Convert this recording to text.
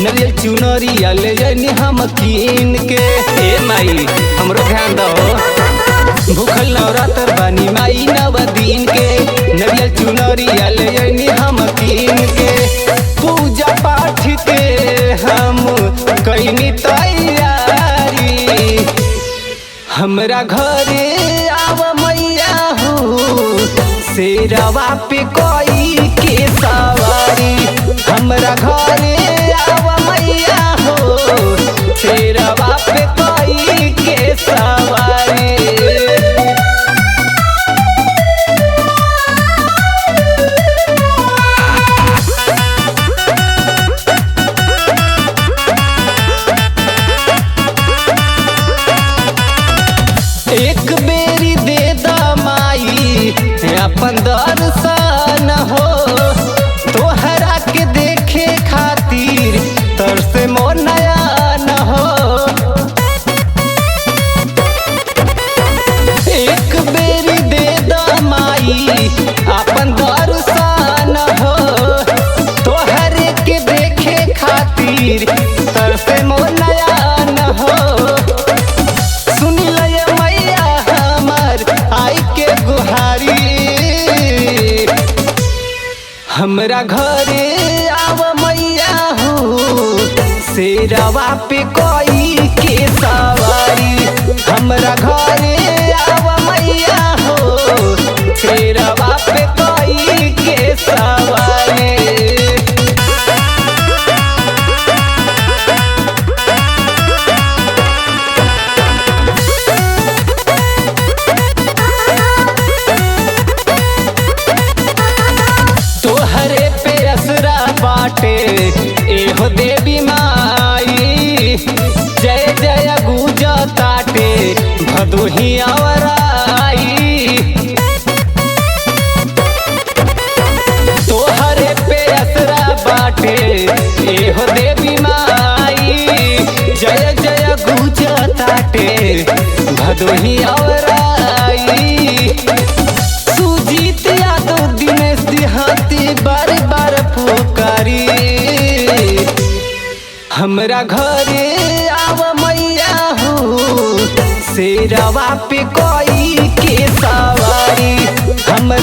नरियल चुनरिया ले जानी हम कीन के। ए माई हमरो ध्यान दो, भूखल नवरात्र बानी माई नव दिन के। नरियल चुनरिया ले जानी हम कीन के। पूजा पाठ के हम कईनी तैयारी, हमरा घरे आव मैया हो शेरवा पे कोई के सवारी। हमरा घरे आव मैया हो शेरवा पे कोई के सवारी। एक बेरी दे दमाई अपन दर्शन हो, तोहरा के देखे खातिर तरसे मोर नयन हो। एक बेरी दे दमाई अपन दर्शन हो, तोहरे के देखे खातिर तरसे मोर नयन हो। हमरा घरे आव मैया हो शेरवा पे कोई के सवारी। हमरा घरे आव मैया हो शेरवा पे कोई के सवारी। तोहरे पे असरा बाटे एहो देवी माई, जय जय गुजा ताटे भदोही आवराई। तोहरे पे असरा बाटे एहो देवी माई, जय जय गुजा ताटे भदोही आवराई। सुजीत यादव दिनेश दिहाती बार बार पुकारी, हमरा घरे आव मैया हो शेरवा पे कोई के सवारी। हमरा